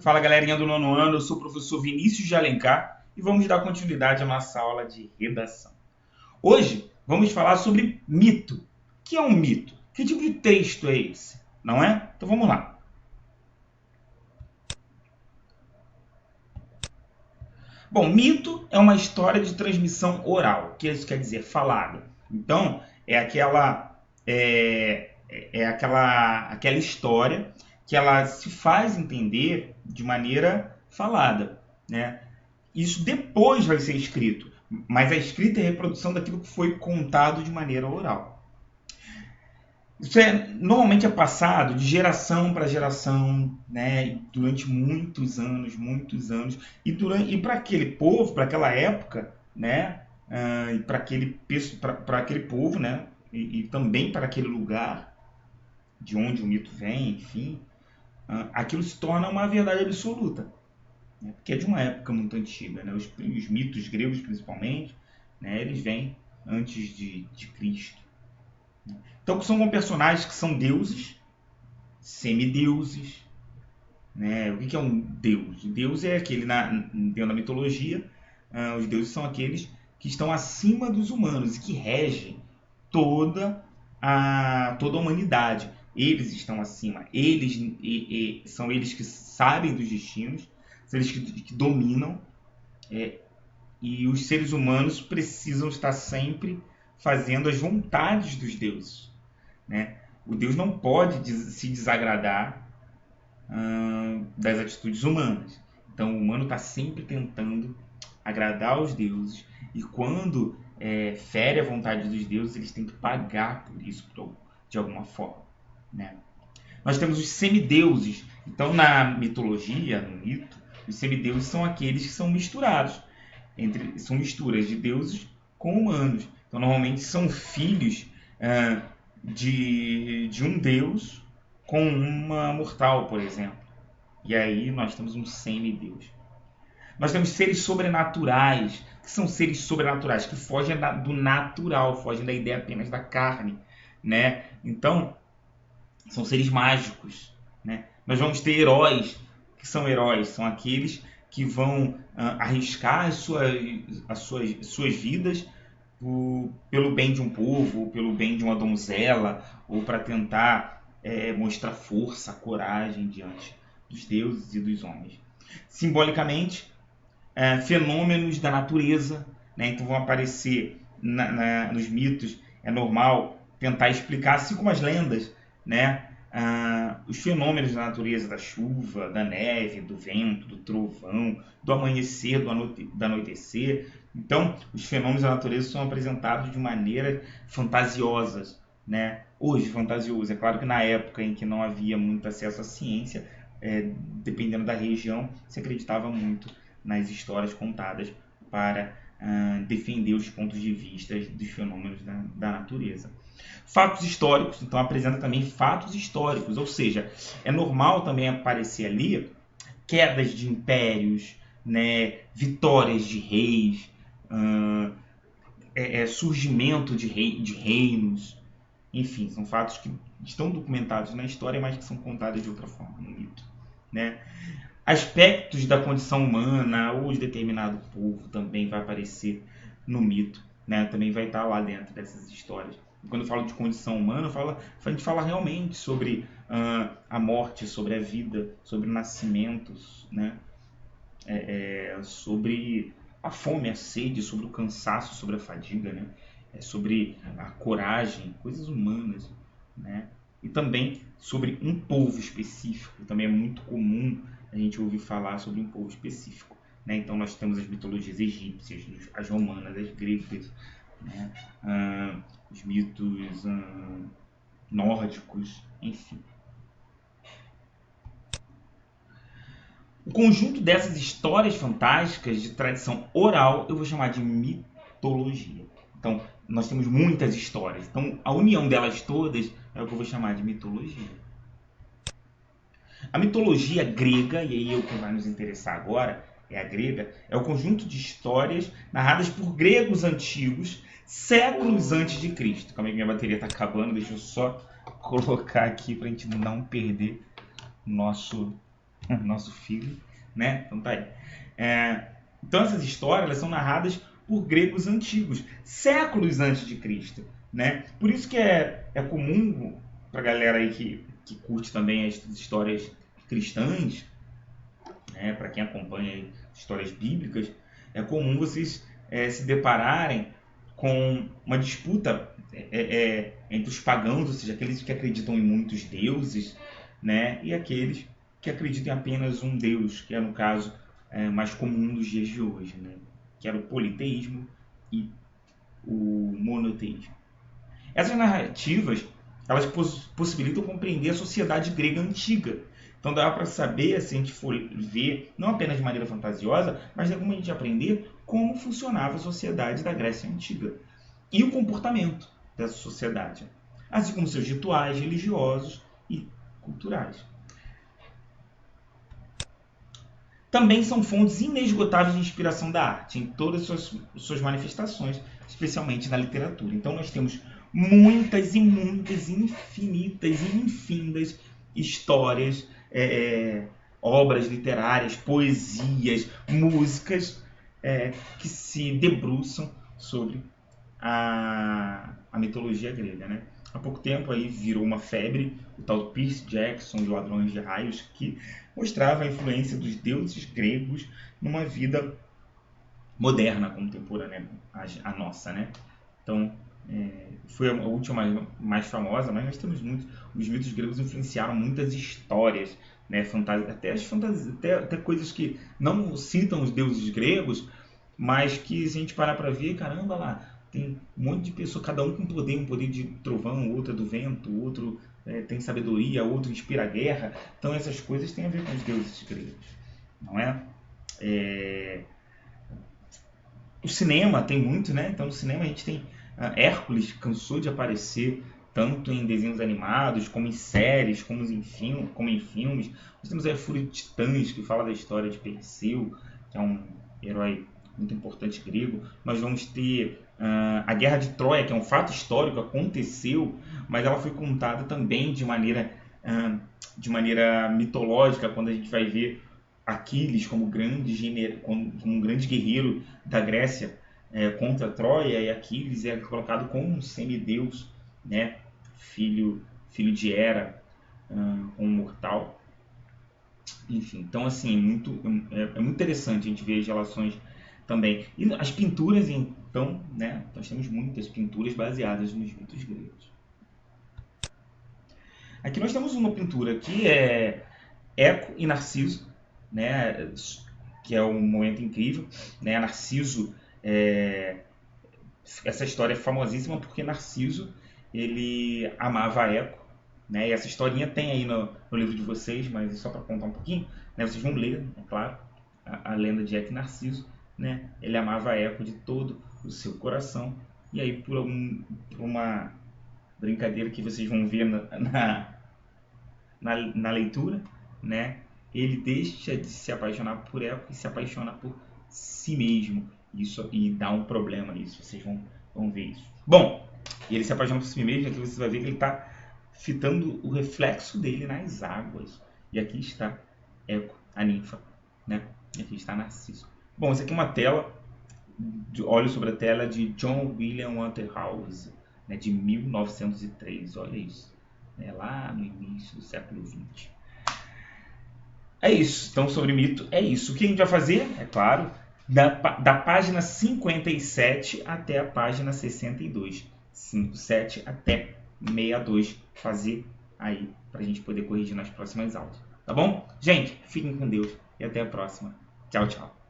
Fala galerinha do nono ano, eu sou o professor Vinícius de Alencar e vamos dar continuidade à nossa aula de redação. Hoje vamos falar sobre mito. O que é um mito? Que tipo de texto é esse? Não é? Então vamos lá. Bom, mito é uma história de transmissão oral, que isso quer dizer falada. Então é aquela história que ela se faz entender de maneira falada, né? Isso depois vai ser escrito, mas a escrita é a reprodução daquilo que foi contado de maneira oral. Isso normalmente é passado de geração para geração, né? Durante muitos anos, e para aquele povo, para aquela época, né? E para aquele povo, né? E também para aquele lugar de onde o mito vem, enfim, aquilo se torna uma verdade absoluta, né? Porque é de uma época muito antiga, né? Os mitos gregos, principalmente, né? Eles vêm antes de Cristo. Então, são personagens que são deuses, semideuses, né? O que é um deus? O deus é aquele, dentro da mitologia, os deuses são aqueles que estão acima dos humanos e que regem toda a humanidade. Eles estão acima, são eles que sabem dos destinos, são eles que dominam, e os seres humanos precisam estar sempre fazendo as vontades dos deuses, né? O Deus não pode se desagradar das atitudes humanas. Então o humano está sempre tentando agradar aos deuses, e quando fere a vontade dos deuses, eles têm que pagar por isso de alguma forma, né? Nós temos os semideuses. Então, na mitologia, no mito, os semideuses são aqueles que são misturados. São misturas de deuses com humanos. Então, normalmente são filhos de um deus com uma mortal, por exemplo. E aí nós temos um semideus. Nós temos seres sobrenaturais, que são seres sobrenaturais, que fogem do natural, fogem da ideia apenas da carne, né? Então, são seres mágicos, né? Nós vamos ter heróis, que são heróis, são aqueles que vão arriscar as suas vidas pelo bem de um povo, pelo bem de uma donzela, ou para tentar mostrar força, coragem diante dos deuses e dos homens. Simbolicamente, fenômenos da natureza, né? Então vão aparecer nos mitos. É normal tentar explicar, assim como as lendas, né? Os fenômenos da natureza, da chuva, da neve, do vento, do trovão, do amanhecer, do anoitecer. Então, os fenômenos da natureza são apresentados de maneira fantasiosas, né? Hoje, fantasioso. É claro que na época em que não havia muito acesso à ciência, dependendo da região, se acreditava muito nas histórias contadas para defender os pontos de vista dos fenômenos da natureza. Fatos históricos, então apresenta também fatos históricos, ou seja, é normal também aparecer ali quedas de impérios, né, vitórias de reis, surgimento de reinos, enfim, são fatos que estão documentados na história, mas que são contados de outra forma no mito, né? Aspectos da condição humana ou de determinado povo também vai aparecer no mito, né? Também vai estar lá dentro dessas histórias. E quando eu falo de condição humana, a gente fala realmente sobre a morte, sobre a vida, sobre nascimentos, né? Sobre a fome, a sede, sobre o cansaço, sobre a fadiga, né? Sobre a coragem, coisas humanas, né? E também sobre um povo específico. Também é muito comum a gente ouvir falar sobre um povo específico, né? Então nós temos as mitologias egípcias, as romanas, as gregas, né? Os mitos nórdicos, enfim. O conjunto dessas histórias fantásticas de tradição oral eu vou chamar de mitologia. Então, nós temos muitas histórias. Então, a união delas todas é o que eu vou chamar de mitologia. A mitologia grega, e aí é o que vai nos interessar agora, é a grega, é o conjunto de histórias narradas por gregos antigos, séculos antes de Cristo. Calma aí, minha bateria está acabando, deixa eu só colocar aqui para a gente não perder nosso nosso filho, né? Então tá aí. Então essas histórias elas são narradas por gregos antigos, séculos antes de Cristo, né? Por isso que é comum para galera aí que curte também as histórias cristãs, né? Para quem acompanha aí histórias bíblicas, é comum vocês se depararem com uma disputa entre os pagãos, ou seja, aqueles que acreditam em muitos deuses, né? E aqueles que acreditam em apenas um Deus, que é no caso mais comum nos dias de hoje, né? Que era o politeísmo e o monoteísmo. Essas narrativas elas possibilitam compreender a sociedade grega antiga. Então dá para saber, se a gente for ver, não apenas de maneira fantasiosa, mas tem como a gente aprender como funcionava a sociedade da Grécia Antiga e o comportamento dessa sociedade, assim como seus rituais religiosos e culturais. Também são fontes inesgotáveis de inspiração da arte, em todas as suas manifestações, especialmente na literatura. Então nós temos muitas e muitas, infinitas e infindas histórias, obras literárias, poesias, músicas que se debruçam sobre a mitologia grega, né? Há pouco tempo aí virou uma febre o tal do Percy Jackson e Ladrões de Raios, que mostrava a influência dos deuses gregos numa vida moderna, contemporânea, a nossa, né? Então, foi a última mais famosa, mas nós temos muitos. Os mitos gregos influenciaram muitas histórias, né? Até coisas que não citam os deuses gregos, mas que se a gente parar para ver, caramba lá, tem um monte de pessoas, cada um com poder, um poder de trovão, outro é do vento, outro tem sabedoria, outro inspira a guerra. Então essas coisas têm a ver com os deuses gregos, não é? O cinema tem muito, né? Então no cinema a gente tem Hércules, cansou de aparecer tanto em desenhos animados, como em séries, como em filmes. Nós temos a Fúria de Titãs, que fala da história de Perseu, que é um herói muito importante grego. Nós vamos ter a Guerra de Troia, que é um fato histórico, aconteceu, mas ela foi contada também de maneira mitológica, quando a gente vai ver Aquiles como um grande guerreiro da Grécia contra Troia, e Aquiles é colocado como um semideus, né? filho de Hera, um mortal. Enfim, então assim, é muito interessante a gente ver as relações também. E as pinturas, então, né? Nós temos muitas pinturas baseadas nos mitos gregos. Aqui nós temos uma pintura que é Eco e Narciso, né? Que é um momento incrível, né? Narciso, essa história é famosíssima porque Narciso ele amava a Eco, né? E essa historinha tem aí no livro de vocês, mas só para contar um pouquinho, né? Vocês vão ler, é claro, a lenda de Eco e Narciso, né? Ele amava a Eco de todo o seu coração, e aí por uma brincadeira que vocês vão ver na leitura, né? Ele deixa de se apaixonar por Eco e se apaixona por si mesmo. Isso, e dá um problema nisso, vocês vão ver isso. Bom, ele se apaixona por si mesmo, aqui você vai ver que ele está fitando o reflexo dele nas águas. E aqui está Eco, a ninfa, né? E aqui está Narciso. Bom, essa aqui é uma tela, olho sobre a tela de John William Waterhouse, né, de 1903, olha isso, lá no início do século XX. É isso, então sobre mito é isso. O que a gente vai fazer, é claro, da página 57 até a página 62. 57 até 62, fazer aí para a gente poder corrigir nas próximas aulas. Tá bom? Gente, fiquem com Deus e até a próxima. Tchau, tchau.